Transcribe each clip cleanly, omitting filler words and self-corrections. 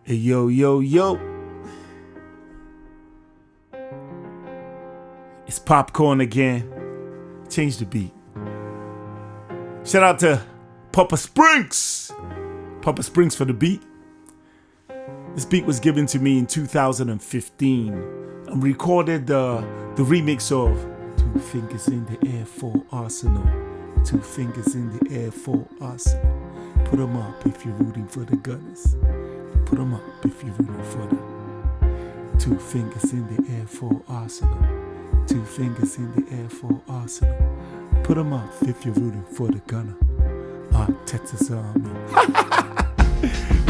Hey, yo, yo, yo. It's Popcorn again. Change the beat. Shout out to Papa Springs. Papa Springs for the beat. This beat was given to me in 2015. I recorded the remix of Two Fingers in the Air for Arsenal. Two fingers in the air for Arsenal. Put them up if you're rooting for the Gunners. Put them up if you're rooting for the Two fingers in the air for Arsenal. Two fingers in the air for Arsenal. Put them up if you're rooting for the Gunner. Texas Army.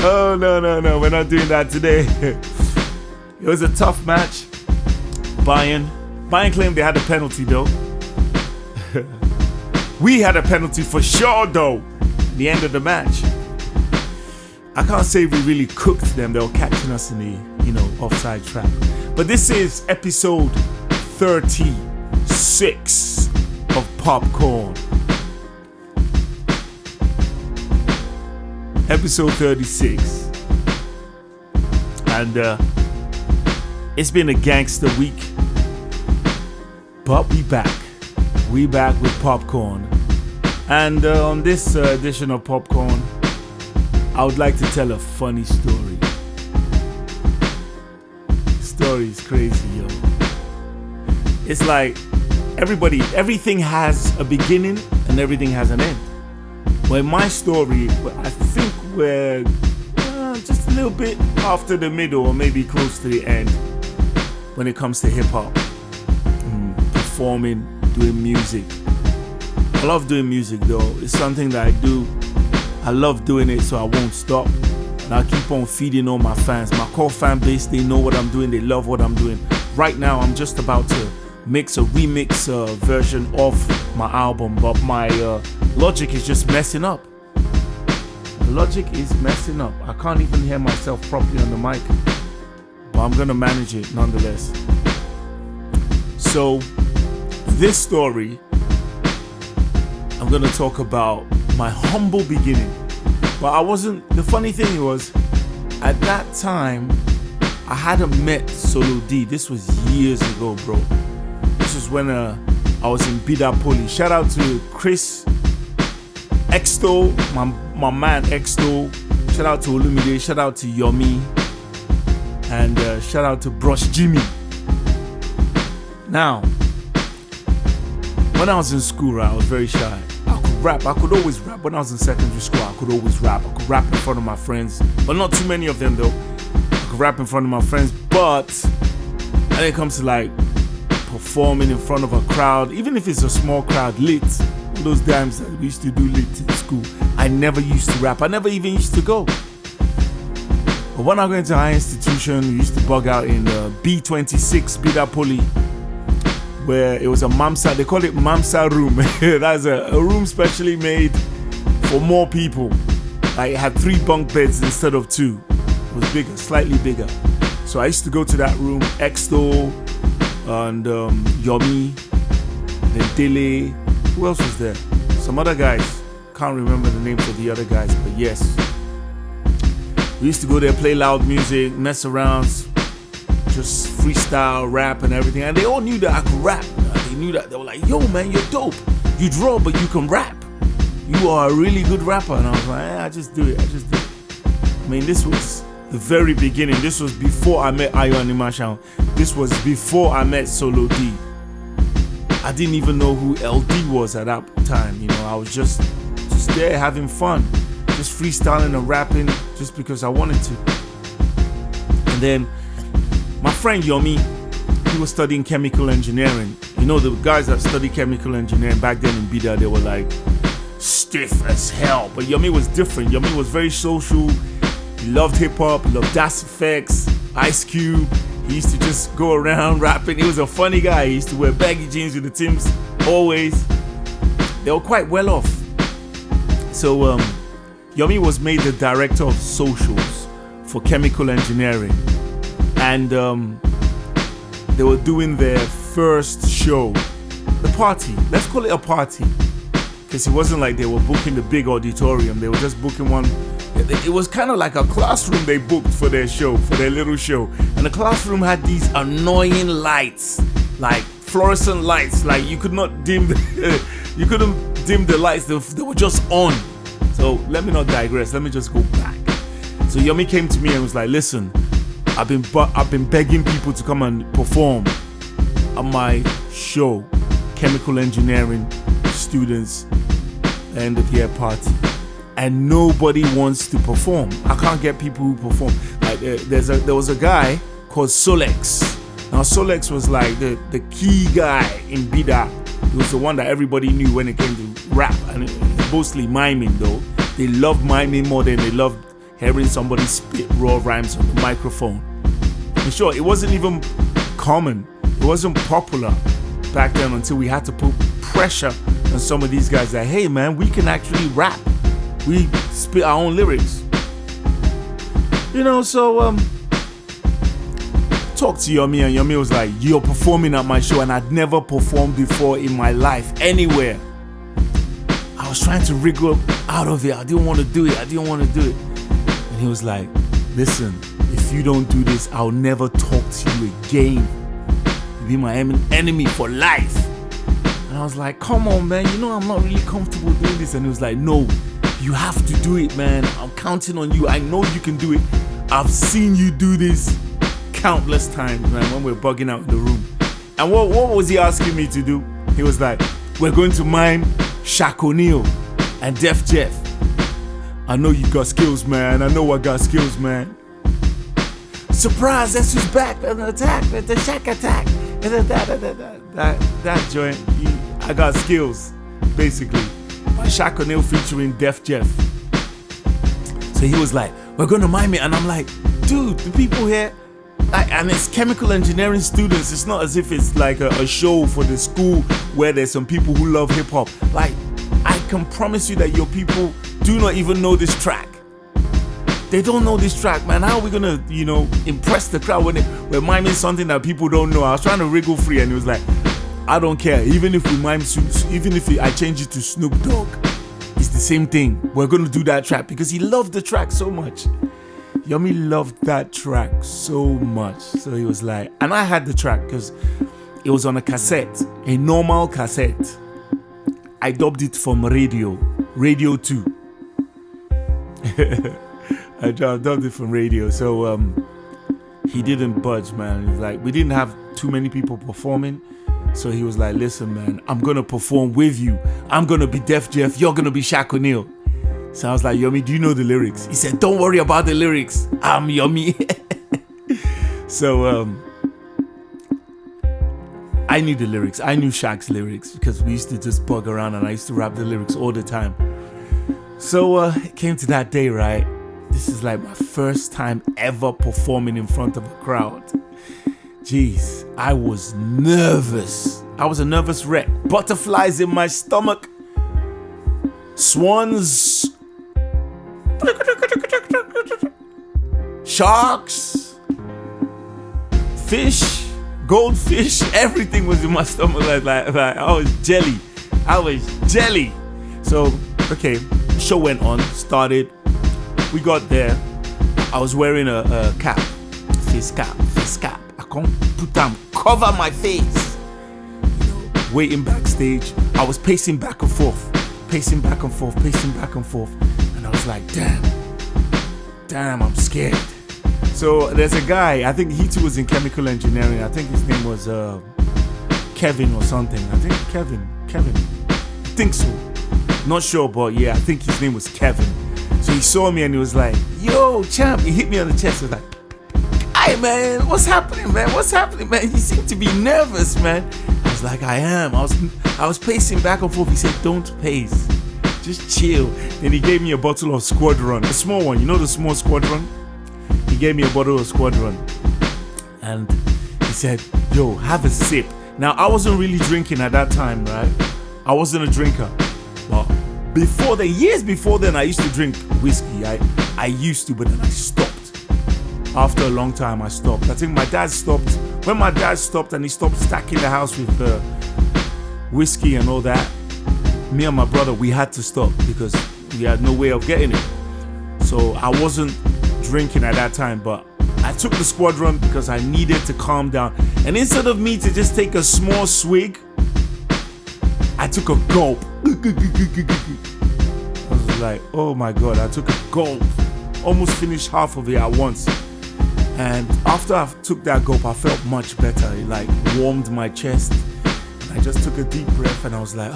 Oh, no. We're not doing that today. It was a tough match. Bayern claimed they had a penalty though. We had a penalty for sure though. The end of the match. I can't say we really cooked them. They were catching us in the, offside trap. But this is episode 36 of Popcorn. Episode 36. And it's been a gangster week. But we back. We back with Popcorn. And on this edition of Popcorn, I would like to tell a funny story. Story is crazy, yo. It's like everything has a beginning and everything has an end. Well, in my story, I think we're just a little bit after the middle or maybe close to the end when it comes to hip-hop. Performing, doing music. I love doing music though. It's something that I do. I love doing it, so I won't stop. And I'll keep on feeding all my fans. My core fan base, they know what I'm doing. They love what I'm doing. Right now, I'm just about to mix a remix version of my album, but my Logic is just messing up. Logic is messing up. I can't even hear myself properly on the mic, but I'm gonna manage it nonetheless. So, this story, I'm gonna talk about my humble beginning. But the funny thing was, at that time, I hadn't met Solo D. This was years ago, bro. This was when I was in Bida Poly. Shout out to Chris Exto, my man Exto. Shout out to Olumide, shout out to Yomi. And shout out to Brush Jimmy. Now, when I was in school, I was very shy. I could rap. I could always rap. When I was in secondary school, I could always rap. I could rap in front of my friends, but not too many of them though. I could rap in front of my friends, but when it comes to like performing in front of a crowd, even if it's a small crowd, lit, all those times that we used to do lit in school, I never used to rap. I never even used to go. But when I went to high institution, we used to bug out in B26, Bida Poly, where it was a Mamsa, they call it Mamsa room. That's a room specially made for more people. Like it had 3 bunk beds instead of 2. It was bigger, slightly bigger. So I used to go to that room, Exto and Yomi, then Dele. Who else was there? Some other guys. Can't remember the names of the other guys, but yes. We used to go there, play loud music, mess around, just freestyle, rap and everything. And they all knew that I could rap. They knew that. They were like, yo man, you're dope. You draw, but you can rap. You are a really good rapper. And I was like, I just do it. I mean, this was the very beginning. This was before I met Ayo and Imashan. This was before I met Solo D. I didn't even know who LD was at that time. I was just there having fun. Just freestyling and rapping just because I wanted to. And then my friend Yomi, he was studying chemical engineering. The guys that study chemical engineering back then in Bida, they were like stiff as hell. But Yomi was different. Yomi was very social. He loved hip hop, he loved Das Effects, Ice Cube. He used to just go around rapping. He was a funny guy. He used to wear baggy jeans with the Timbs always. They were quite well off. So Yomi was made the director of socials for chemical engineering. And they were doing their first show. The party. Let's call it a party. Because it wasn't like they were booking the big auditorium. They were just booking one it was kind of like a classroom they booked for their show, for their little show. And the classroom had these annoying lights, like fluorescent lights, like you could not dim you couldn't dim the lights, they were just on. So let me not digress, let me just go back. So Yomi came to me and was like, listen, I've been begging people to come and perform at my show, chemical engineering students end of year party, and nobody wants to perform. I can't get people who perform. Like there was a guy called Solex. Now Solex was like the key guy in Bida. He was the one that everybody knew when it came to rap, and mostly miming though. They loved miming more than they loved hearing somebody spit raw rhymes on the microphone. And sure, it wasn't even common. It wasn't popular back then until we had to put pressure on some of these guys that, hey man, we can actually rap. We spit our own lyrics. You know, so talked to Yomi, and Yomi was like, you're performing at my show, and I'd never performed before in my life anywhere. I was trying to wriggle out of it. I didn't want to do it. And he was like, listen, if you don't do this, I'll never talk to you again. You'll be my enemy for life. And I was like, come on, man, you know I'm not really comfortable doing this. And he was like, no, you have to do it, man. I'm counting on you. I know you can do it. I've seen you do this countless times, man, when we're bugging out in the room. And what was he asking me to do? He was like, we're going to mime Shaq O'Neal and Def Jeff. I know you got skills, man. I know I got skills, man. Surprise, that's who's back. An attack, the Shaq attack. That joint, I got skills, basically. My Shaq O'Neal featuring Def Jeff. So he was like, we're gonna mime it. And I'm like, dude, the people here, and it's chemical engineering students. It's not as if it's like a show for the school where there's some people who love hip hop. Like, I can promise you that your people do not even know this track. They don't know this track, man. How are we gonna, impress the crowd when we're miming something that people don't know? I was trying to wriggle free, and he was like, I don't care. Even if we mime, even if I change it to Snoop Dogg, it's the same thing. We're gonna do that track because he loved the track so much. Yomi loved that track so much. So he was like, and I had the track because it was on a cassette, a normal cassette. I dubbed it from Radio 2. I dubbed it from radio. So he didn't budge, man. He was like, we didn't have too many people performing. So he was like, listen, man, I'm going to perform with you. I'm going to be Def Jeff. You're going to be Shaq O'Neal. So I was like, Yomi, do you know the lyrics? He said, don't worry about the lyrics. I'm Yomi. So I knew the lyrics. I knew Shaq's lyrics because we used to just bug around and I used to rap the lyrics all the time. So it came to that day, right? This is like my first time ever performing in front of a crowd. Jeez, I was nervous. I was a nervous wreck. Butterflies in my stomach. Swans. Sharks. Fish. Goldfish. Everything was in my stomach. Like I was jelly. So, okay, the show went on, started. We got there. I was wearing a cap. Face cap. I can't put down, cover my face. Waiting backstage. I was pacing back and forth. And I was like, damn, I'm scared. So there's a guy, I think he too was in chemical engineering. I think his name was Kevin or something. I think Kevin. I think so. Not sure, but yeah, I think his name was Kevin. So he saw me and he was like, yo, champ. He hit me on the chest. He was like, hey, man, what's happening, man? You seem to be nervous, man. I was like, I am. I was pacing back and forth. He said, don't pace. Just chill. Then he gave me a bottle of Squadron. A small one. You know the small Squadron? He gave me a bottle of Squadron. And he said, yo, have a sip. Now, I wasn't really drinking at that time, right? I wasn't a drinker. But years before then, I used to drink whiskey. I used to, but then I stopped. After a long time, I stopped. I think my dad stopped. When my dad stopped and he stopped stacking the house with whiskey and all that, me and my brother, we had to stop because we had no way of getting it. So I wasn't drinking at that time, but I took the squadron because I needed to calm down. And instead of me to just take a small swig, I took a gulp. I was like, oh my God, I took a gulp. Almost finished half of it at once. And after I took that gulp, I felt much better. It like warmed my chest. And I just took a deep breath and I was like,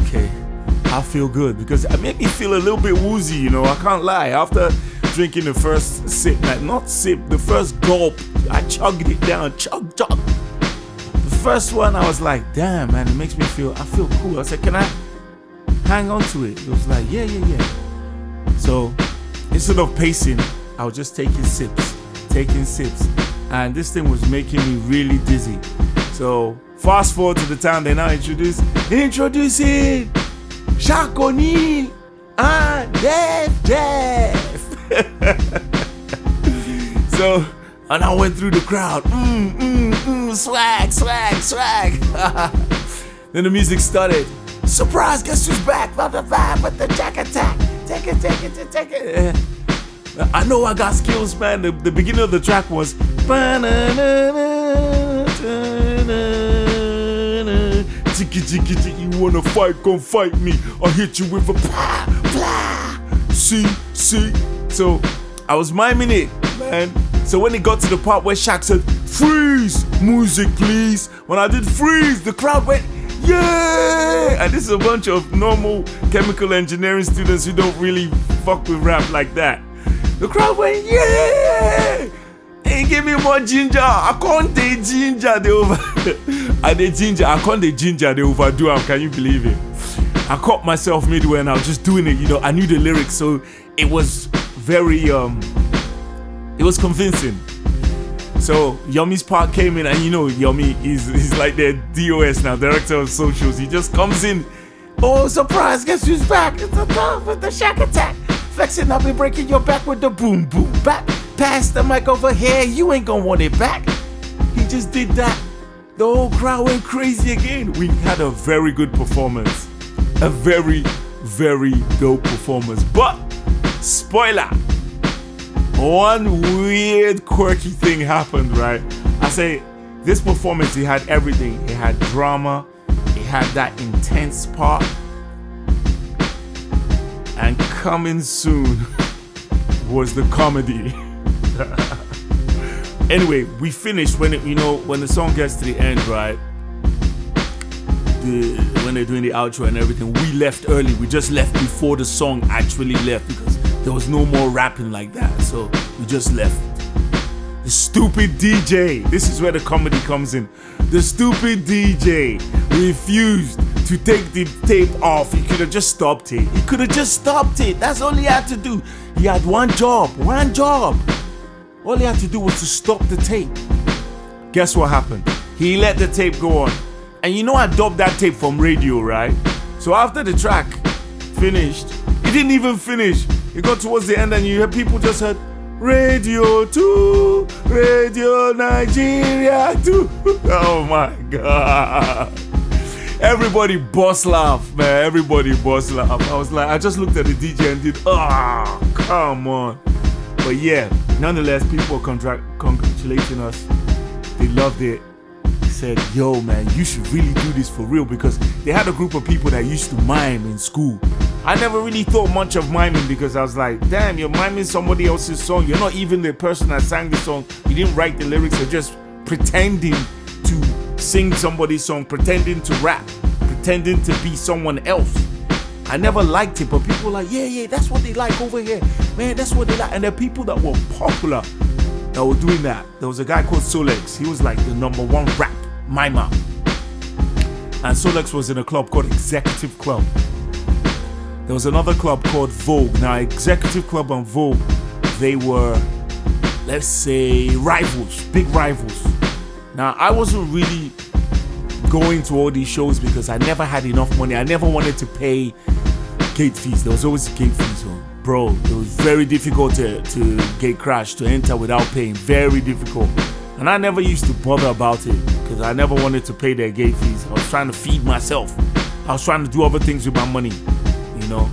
okay, I feel good. Because it made me feel a little bit woozy, you know, I can't lie. After drinking the first sip, like not sip, the first gulp, I chugged it down, chug. The first one, I was like, damn, man, it makes me feel, I feel cool. I said, can I hang on to it? It was like, yeah. So instead of pacing, I was just taking sips. And this thing was making me really dizzy. So fast forward to the time they now introducing Shaq O'Neal and Jeff. So, and I went through the crowd. Swag. Then the music started. Surprise, guess who's back? With the Jack attack. Take it. I know I got skills, man. The beginning of the track was you wanna fight, come fight me. I'll hit you with a See. So I was miming it, man. So when it got to the part where Shaq said, freeze, music please. When I did freeze, the crowd went, yeah! And this is a bunch of normal chemical engineering students who don't really fuck with rap like that. The crowd went, yeah! Hey, give me more ginger. I can't take ginger. They overdo them. Can you believe it? I caught myself midway and I was just doing it. You know, I knew the lyrics, so it was very, it was convincing. So Yummy's part came in, and you know, Yummy is like their DOS now, director of socials. He just comes in. Oh, surprise! Guess who's back? It's the dog with the Shaq attack. Flexing, I'll be breaking your back with the boom back. Pass the mic over here, you ain't gonna want it back. He just did that. The whole crowd went crazy again. We had a very good performance. A very, very dope performance. But, spoiler, one weird, quirky thing happened, right? I say, this performance, it had everything. It had drama. It had that intense part. And coming soon was the comedy. Anyway, we finished when when the song gets to the end, right? When they're doing the outro and everything, we left early. We just left before the song actually left because there was no more rapping like that. So we just left. The stupid DJ. This is where the comedy comes in. The stupid DJ refused to take the tape off. He could have just stopped it. That's all he had to do. He had one job. All he had to do was to stop the tape. Guess what happened? He let the tape go on. And you know I dubbed that tape from radio, right? So after the track finished, it didn't even finish. It got towards the end and you hear people just heard, Radio 2, Radio Nigeria 2. Oh my God. Everybody bust laugh, man. I was like, I just looked at the DJ and did, come on. But yeah, nonetheless, people were congratulating us. They loved it. They said, yo, man, you should really do this for real, because they had a group of people that used to mime in school. I never really thought much of miming because I was like, damn, you're miming somebody else's song. You're not even the person that sang the song. You didn't write the lyrics. You're just pretending to sing somebody's song, pretending to rap, pretending to be someone else. I never liked it, but people were like, yeah, that's what they like over here. Man, that's what they like. And there are people that were popular that were doing that. There was a guy called Solex. He was like the #1 rap mimer. And Solex was in a club called Executive Club. There was another club called Vogue. Now, Executive Club and Vogue, they were, let's say, rivals, big rivals. Now, I wasn't really going to all these shows because I never had enough money. I never wanted to pay gate fees. There was always gate fees. Bro, it was very difficult to gate crash, to enter without paying. Very difficult. And I never used to bother about it because I never wanted to pay their gate fees. I was trying to feed myself. I was trying to do other things with my money, you know.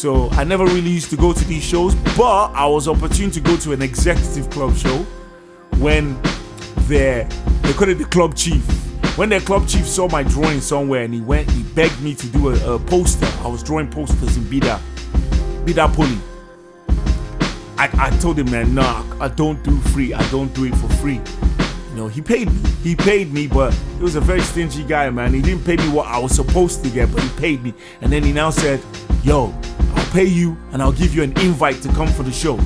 So I never really used to go to these shows, but I was opportune to go to an executive club show when they call it the club chief. When their club chief saw my drawing somewhere and he begged me to do a poster. I was drawing posters in Bida Poly. I told him, man, nah, I don't do free. I don't do it for free. You know, he paid me, but he was a very stingy guy, man. He didn't pay me what I was supposed to get, but he paid me. And then he now said, yo, I'll pay you and I'll give you an invite to come for the show.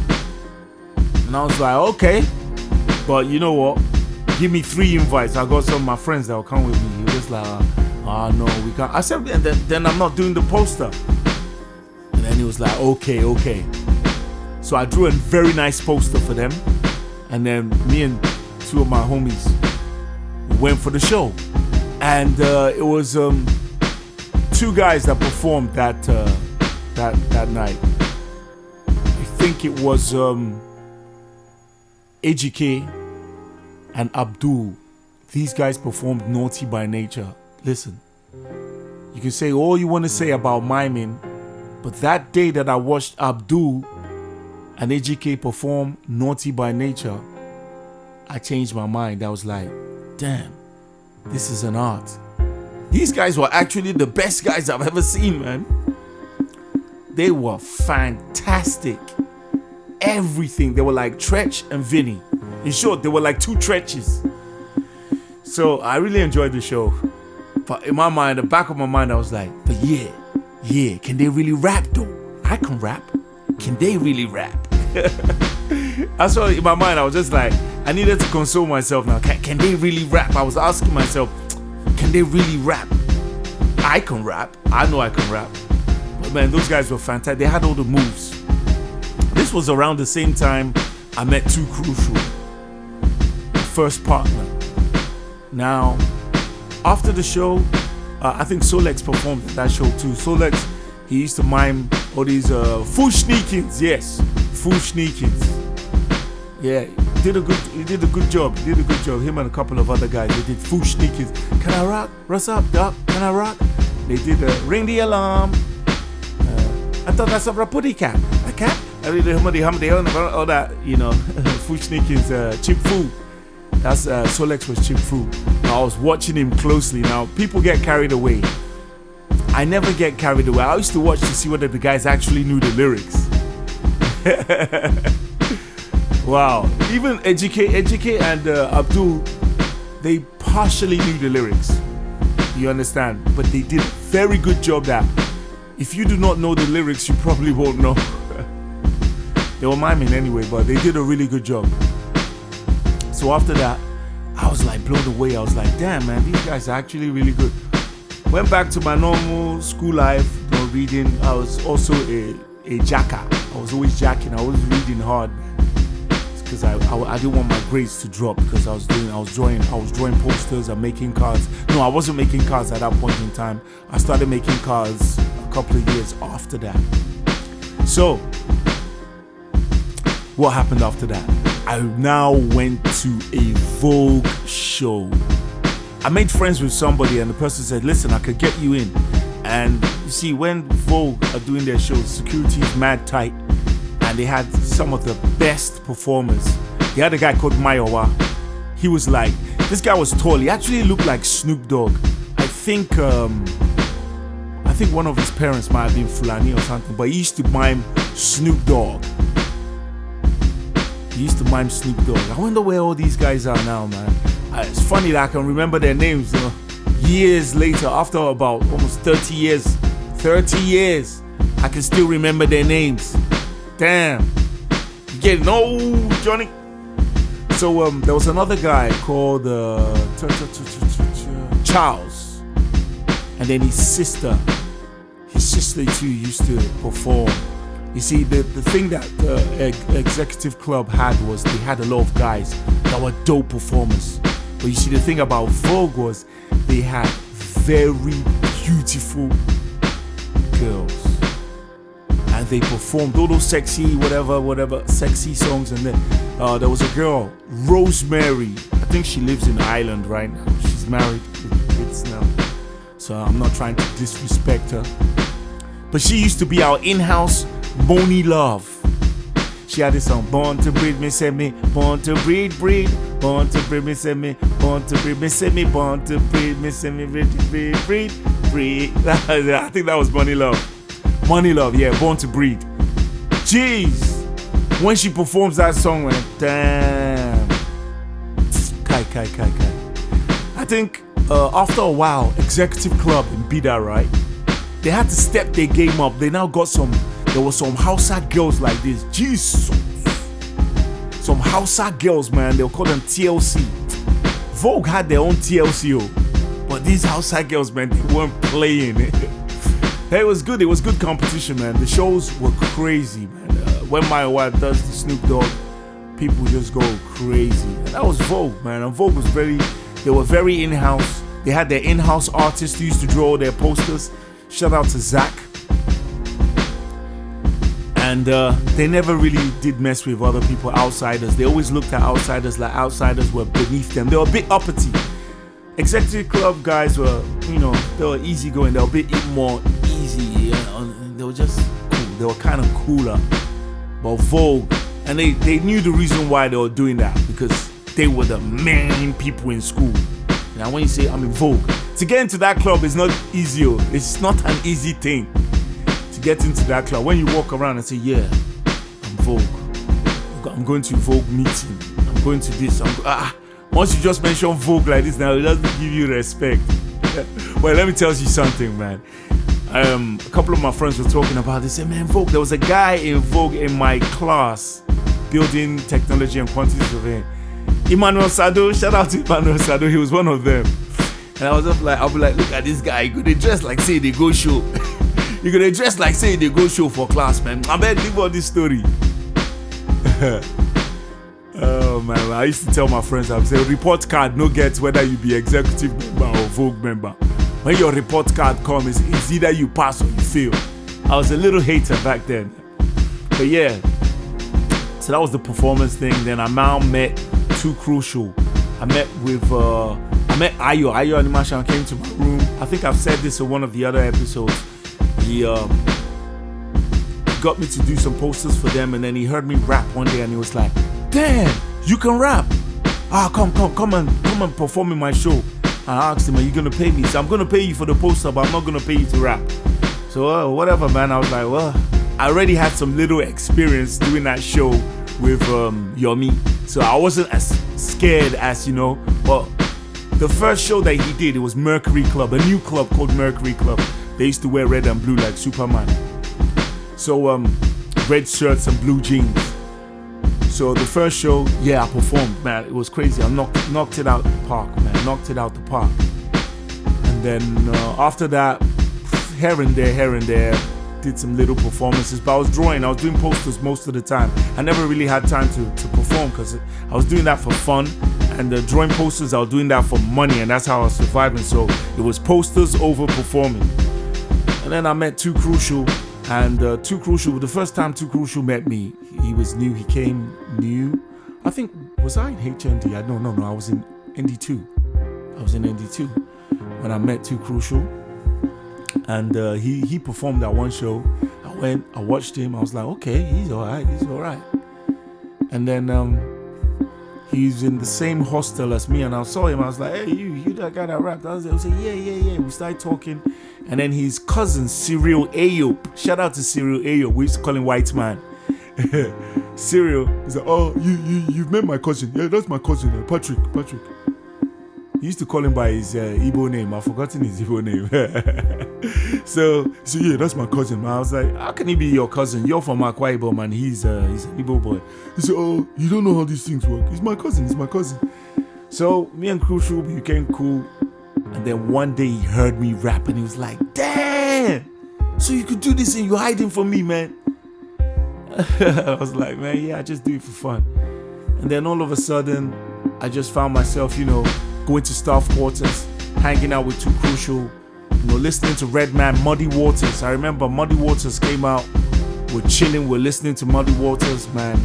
And I was like, okay, but you know what? Give me 3 invites. I got some of my friends that will come with me. He was like, no, we can't. I said, then I'm not doing the poster. And then he was like, okay. So I drew a very nice poster for them. And then me and 2 of my homies went for the show. And it was 2 guys that performed that night. I think it was AGK and Abdul. These guys performed Naughty by Nature. Listen, you can say all you want to say about miming, but that day that I watched Abdul and AGK perform Naughty by Nature, I changed my mind. I was like, damn, this is an art. These guys were actually the best guys I've ever seen, man. They were fantastic. Everything. They were like Tretch and Vinny. In short, they were like 2 Tretches. So I really enjoyed the show. But in my mind, the back of my mind, I was like, but yeah, can they really rap though? I can rap. Can they really rap? That's why in my mind, I was just like, I needed to console myself now. Can they really rap? I was asking myself, can they really rap? I can rap. I know I can rap. But man, those guys were fantastic. They had all the moves. This was around the same time I met Too Crucial, first partner. Now, after the show, I think Solex performed at that show too. Solex, he used to mime all these Fushnikins. Yes, Fushnikins. Yeah, he did a good job. Him and a couple of other guys, they did Fushnikins. Can I rock? What's up, doc? Can I rock? They did Ring the Alarm. I thought that's a rapudi cat. A cat? I mean, all that, you know, Fushnikins, Chip Fu. That's Solex was Chip Fu. I was watching him closely. Now, people get carried away. I never get carried away. I used to watch to see whether the guys actually knew the lyrics. Wow. Even EJK and Abdul, they partially knew the lyrics. You understand? But they did a very good job that if you do not know the lyrics, you probably won't know. They were miming anyway, but they did a really good job. So after that, I was like blown away. I was like, damn, man, these guys are actually really good. Went back to my normal school life, you know, reading. I was also a jacker. I was always jacking. I was reading hard, because I didn't want my grades to drop, because I was drawing posters and making cards. No, I wasn't making cards at that point in time. I started making cards a couple of years after that. So what happened after that? I now went to a Vogue show. I made friends with somebody and the person said, listen, I could get you in. And you see, when Vogue are doing their shows, security is mad tight, and they had some of the best performers. They had a guy called Mayowa. He was like, this guy was tall. He actually looked like Snoop Dogg. I think one of his parents might have been Fulani or something, but he used to mime Snoop Dogg. I wonder where all these guys are now, man. It's funny that I can remember their names, you know, years later, after about almost 30 years, I can still remember their names. Damn. You getting old, Johnny? So there was another guy called Charles, and then his sister too used to perform. You see, the thing that the executive club had was they had a lot of guys that were dope performers. But you see, the thing about Vogue was they had very beautiful girls, and they performed all those sexy whatever sexy songs. And then there was a girl, Rosemary. I think she lives in Ireland right now. She's married with kids now, so I'm not trying to disrespect her. But she used to be our in-house Boney Love. She had this song, born to breed, me say me, born to breed, breed, born to breed, me say me, born to breed, me say me, born to breed, me say me, breed, breed, breed, breed. I think that was Boney Love. Boney Love, yeah, born to breed. Jeez, when she performs that song, man, damn. Kai. I think after a while, Executive Club in Bida, right? They had to step their game up. They now got there were some Hausa girls like this. Jesus. Some Hausa girls, man. They'll call them TLC. Vogue had their own TLC, but these Hausa girls, man, they weren't playing. Hey, it was good. It was good competition, man. The shows were crazy, man. When My Wife does the Snoop Dogg, people just go crazy. And that was Vogue, man. And Vogue was they were very in-house. They had their in-house artists who used to draw their posters. Shout out to Zach. And they never really did mess with other people, outsiders. They always looked at outsiders like outsiders were beneath them. They were a bit uppity. Executive Club guys were, they were easygoing. They were a bit more easy. They were just cool. They were kind of cooler. But Vogue, and they knew the reason why they were doing that, because they were the main people in school. Now when you say I'm in Vogue, to get into that club is not easy. It's not an easy thing to get into that club. When you walk around and say, yeah, I'm Vogue. I'm going to Vogue meeting. I'm going to this. Once you just mention Vogue like this now, it doesn't give you respect. Well, let me tell you something, man. A couple of my friends were talking about this. They said, man, Vogue. There was a guy in Vogue in my class, building technology and quantity surveying. Emmanuel Sado, shout out to Emmanuel Sado. He was one of them. And I was I'll be like, look at this guy. He could dress like say they go show. You could dress like say they go show for class, man. I bet leave all this story. Oh man, I used to tell my friends, I would say, report card no get whether you be executive member or Vogue member. When your report card comes, it's either you pass or you fail. I was a little hater back then. But yeah, so that was the performance thing. Then I now met Too Crucial. I met Ayo. Ayo Animation came to my room. I think I've said this in one of the other episodes. He got me to do some posters for them, and then he heard me rap one day and he was like, damn, you can rap. Come and perform in my show. I asked him, are you gonna pay me? So I'm gonna pay you for the poster, but I'm not gonna pay you to rap. So whatever, man. I was like, well, I already had some little experience doing that show with Yomi, so I wasn't as scared as But the first show that he did, it was Mercury Club, a new club called Mercury Club. They used to wear red and blue like Superman. So red shirts and blue jeans. So the first show, yeah, I performed, man. It was crazy. I knocked it out the park, man. Knocked it out the park. And then after that, here and there, did some little performances. But I was doing posters most of the time. I never really had time to perform because I was doing that for fun. And drawing posters, I was doing that for money, and that's how I was surviving. So it was posters over performing. And then I met Too Crucial. And Too Crucial, the first time Too Crucial met me, he was new. He came new. I think, was I in HND? No, I was in ND2. I was in ND2 when I met Too Crucial. And he performed that one show. I watched him. I was like, okay, he's all right. And then he's in the same hostel as me. And I saw him. I was like, hey, you that guy that rapped. I was like, yeah. We started talking. And then his cousin, Cyril Ayop. Shout out to Cyril Ayop. We used to call him White Man. Cyril, he's like, oh, you've met my cousin. Yeah, that's my cousin, Patrick. He used to call him by his Igbo name. I've forgotten his Igbo name. So yeah, that's my cousin. Man. I was like, how can he be your cousin? You're from Akwa Ibom, man. He's an Igbo boy. He said, oh, you don't know how these things work. He's my cousin. So me and Crucial became cool. And then one day he heard me rap and he was like, damn, so you could do this and you're hiding from me, man. I was like, man, yeah, I just do it for fun. And then all of a sudden, I just found myself, going to staff quarters, hanging out with Too Crucial, listening to Redman, Muddy Waters. I remember Muddy Waters came out. We're chilling, we're listening to Muddy Waters, man.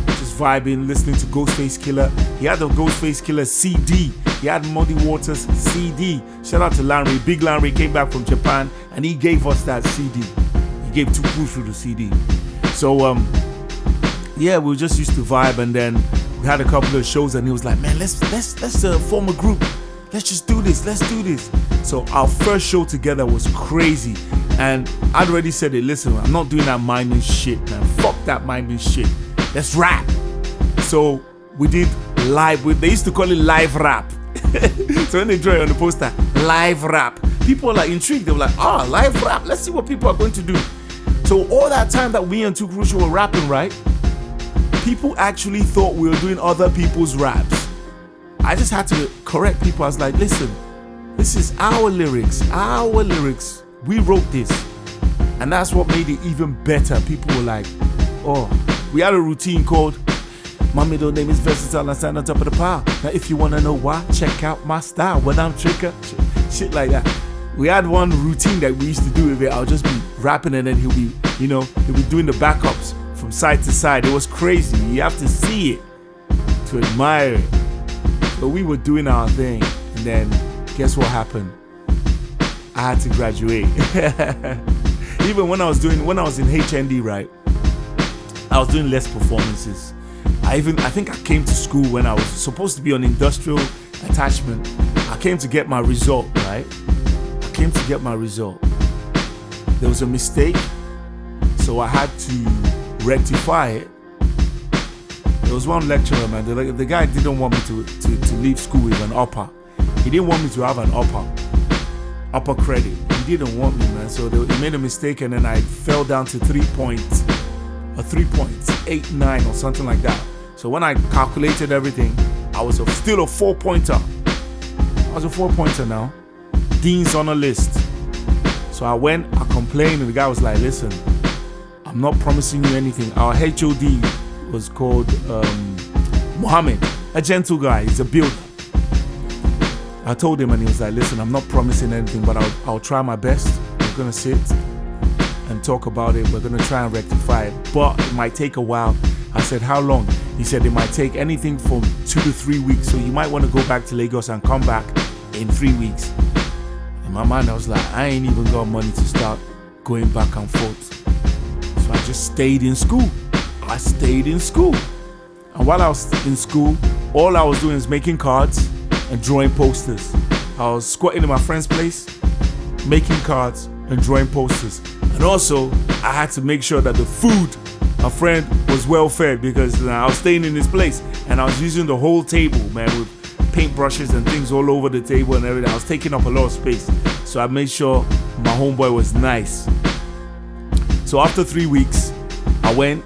Just vibing, listening to Ghostface Killer. He had the Ghostface Killer CD. He had Muddy Waters CD. Shout out to Larry. Big Larry came back from Japan and he gave us that CD. He gave Too Crucial the CD. So yeah, we just used to vibe, and then we had a couple of shows, and he was like, man, let's form a group. Let's just do this. Let's do this. So our first show together was crazy, and I'd already said it. Listen, I'm not doing that miming shit, man. Fuck that miming shit. Let's rap. So we did live. They used to call it live rap. So when they draw it on the poster, live rap, people were like intrigued. They were like, live rap. Let's see what people are going to do. So all that time that we and Too Crucial were rapping, right? People actually thought we were doing other people's raps. I just had to correct people. I was like, listen, this is our lyrics. Our lyrics. We wrote this. And that's what made it even better. People were like, we had a routine called my middle name is versatile and stand on top of the pile. Now if you want to know why, check out my style when I'm trigger. Shit like that. We had one routine that we used to do with it. I'll just be rapping, and then he'll be doing the backups from side to side. It was crazy. You have to see it to admire it. So we were doing our thing, and then guess what happened? I had to graduate. Even when I was in HND, right? I was doing less performances. I think I came to school when I was supposed to be on industrial attachment. I came to get my result, right? There was a mistake, so I had to rectify it. There was one lecturer, man. The guy didn't want me to leave school with an upper. He didn't want me to have an upper credit. He didn't want me, man. So he made a mistake, and then I fell down to 3.89 or something like that. So when I calculated everything, I was still a 4-pointer. I was a 4-pointer now. Dean's on a list. So I complained, and the guy was like, listen, I'm not promising you anything. Our HOD was called Mohammed, a gentle guy. He's a builder. I told him, and he was like, listen, I'm not promising anything, but I'll try my best. We're going to sit and talk about it. We're going to try and rectify it, but it might take a while. I said, how long? He said it might take anything from 2 to 3 weeks. So you might want to go back to Lagos and come back in 3 weeks. In my mind, I was like, I ain't even got money to start going back and forth. So I just stayed in school. And while I was in school, all I was doing is making cards and drawing posters. I was squatting in my friend's place, making cards and drawing posters. And also, I had to make sure that the food, my friend, was well fed, because I was staying in this place and I was using the whole table, man, with paintbrushes and things all over the table and everything. I was taking up a lot of space. So I made sure my homeboy was nice. So after 3 weeks, I went,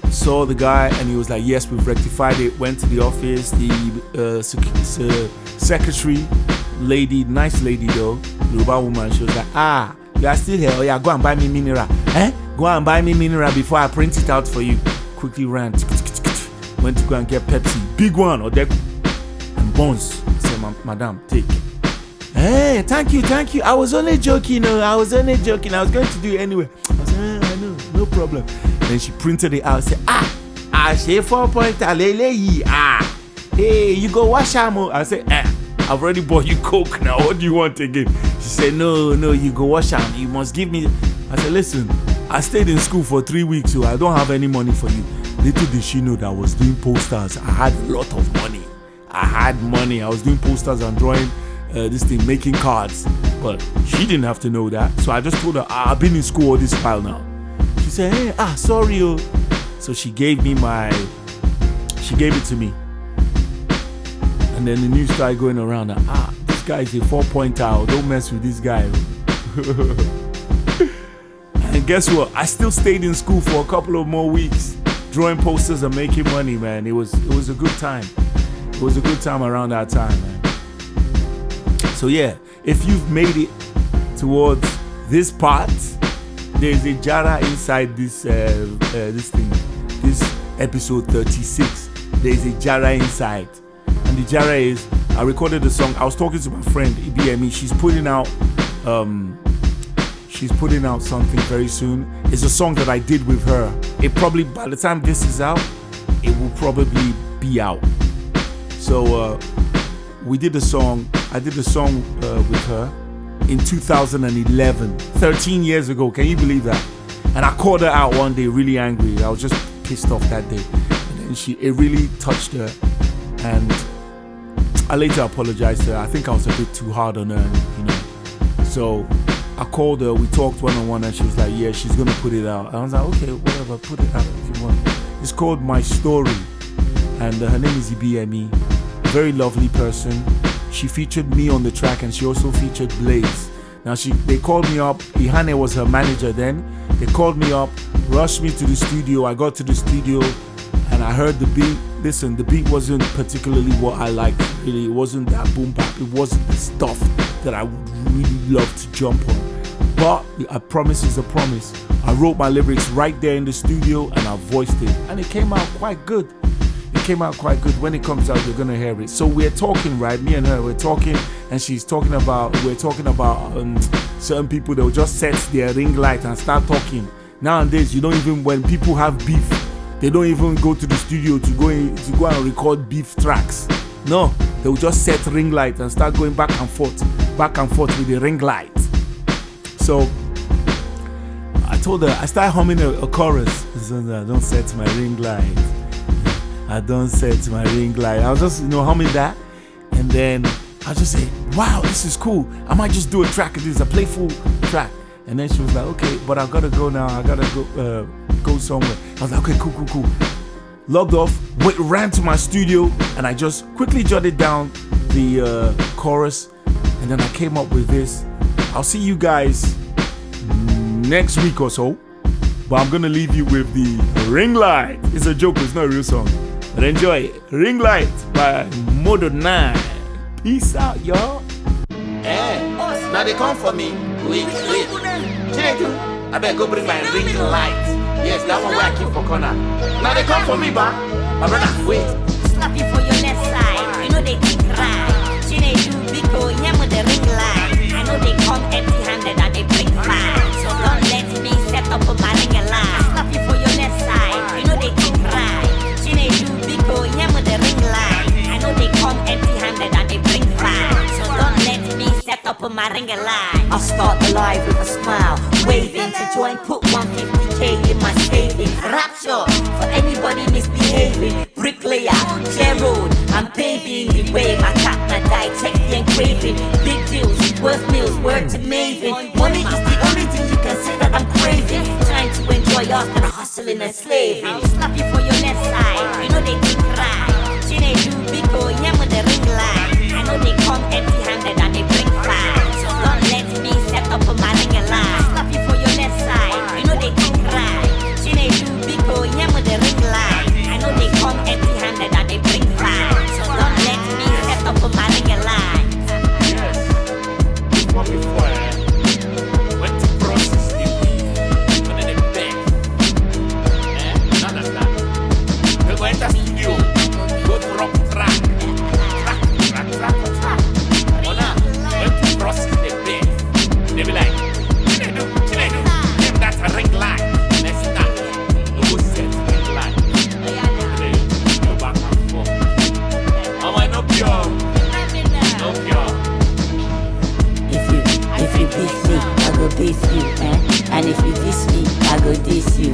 saw the guy, and he was like, yes, we've rectified it. Went to the office. The secretary lady, nice lady though, Yoruba woman, she was like, you are still here? Oh yeah, go and buy me mineral. Go and buy me mineral before I print it out for you. Quickly ran, went to go and get Pepsi, big one, or deck, and Bones. I said, madam, take. Hey, thank you. I was only joking. I was going to do it anyway. I said, I know, no problem. Then she printed it out. Said, she 4-pointer, hey, you go wash am. I said, I've already bought you Coke now. What do you want again? She said, no, you go wash am. You must give me. I said, listen, I stayed in school for 3 weeks, so I don't have any money for you. Little did she know that I was doing posters. I had a lot of money. I was doing posters and drawing this thing, making cards. But she didn't have to know that. So I just told her, I've been in school all this while now. She said, hey, sorry. So she gave it to me. And then the news started going around that, this guy is a 4-pointer. Don't mess with this guy. And guess what? I still stayed in school for a couple of more weeks, drawing posters and making money, man. It was a good time. It was a good time around that time, man. So yeah, if you've made it towards this part, there's a Jara inside this episode 36. There's a Jara inside, and the Jara is, I recorded the song. I was talking to my friend EBME. She's putting out something very soon. It's a song that I did with her. It probably, by the time this is out, it will probably be out. So we did the song. I did the song with her, in 2011, 13 years ago. Can you believe that? And I called her out one day, really angry. I was just pissed off that day. And then it really touched her. And I later apologized to her. I think I was a bit too hard on her, So I called her, we talked one-on-one, and she was like, yeah, she's gonna put it out. I was like, okay, whatever, put it out if you want. It's called My Story. And her name is Ibiyemi. Very lovely person. She featured me on the track, and she also featured Blaze. Now they called me up. Ihane was her manager then. They called me up, rushed me to the studio. I got to the studio and I heard the beat. Listen, the beat wasn't particularly what I liked. Really, it wasn't that boom bap. It wasn't the stuff that I would really love to jump on. But a promise is a promise. I wrote my lyrics right there in the studio and I voiced it, and it came out quite good. It came out quite good. When it comes out, you're gonna hear it. So we're talking, right? Me and her, we're talking, and we're talking about certain people that will just set their ring light and start talking. Nowadays, you don't even, when people have beef, they don't even go to the studio to go and record beef tracks. No, they'll just set ring light and start going back and forth with the ring light. So I told her, I started humming a chorus. I don't set my ring light. I don't set my ring light. I was just, humming that. And then I just say, wow, this is cool. I might just do a track of this, a playful track. And then she was like, okay, but I gotta go now. I gotta go somewhere. I was like, okay, cool. Logged off, ran to my studio, and I just quickly jotted down the chorus. And then I came up with this. I'll see you guys next week or so. But I'm gonna leave you with the Ring Light. It's a joke, it's not a real song. But enjoy it. Ring Light by Modenine. Peace out, y'all. Now they come for me. Wait. Chinedu, I better go bring my ring light. Yes, that one where I keep for corner. Now they come for me, ba. My brother, wait. Slap you for your left side. You know they think right. Chinedu, Biko, yeah, with the ring light. I know they come empty-handed and they bring fire. So don't let me set up my ring light. Slap you for your left side. You know they think right. Chinedu, Biko, yeah, with the ring light. I know they come empty-handed and they bring fire. So don't let me set up my ring light. I'll start the live with a smile, waving to join, put 150k in my savings. Rapture for anybody misbehaving. Bricklayer, clear road, I'm paving the way. My cat, my die, check the engraving. Big deals, worth meals, word to Maven. Money is the only thing you can say that I'm craving. Trying to enjoy after the hustling and slaving. I'll slap you for your left side, you know they think right. Chinedu, Biko, yeah, with the ring light. I know they come empty-handed and they bring fire. So don't let me set up my ring light. Slap you for your left side, you know they think right. Chinedu, Biko, yeah, with the ring light. I know they come empty-handed and they bring fire. So don't let me set up my ring light. Yes. Before went to process the weed, but then they beg. Understand? We go enter studio, go to rock track. Oh now, went to process the bed. They be like, Chinedu, give that a ring light. Let's start. No go set ring light. Then go back and forth. Oh my, no pure. No pure. If you beat me, I go beat you, And if you diss me, I go diss you,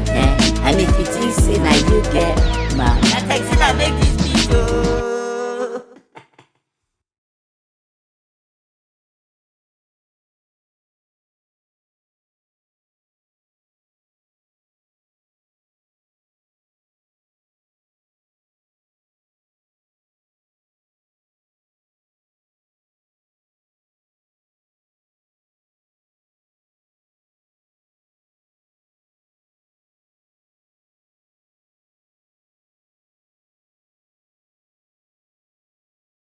And if you think say now you get man, that takes it, I make this beat,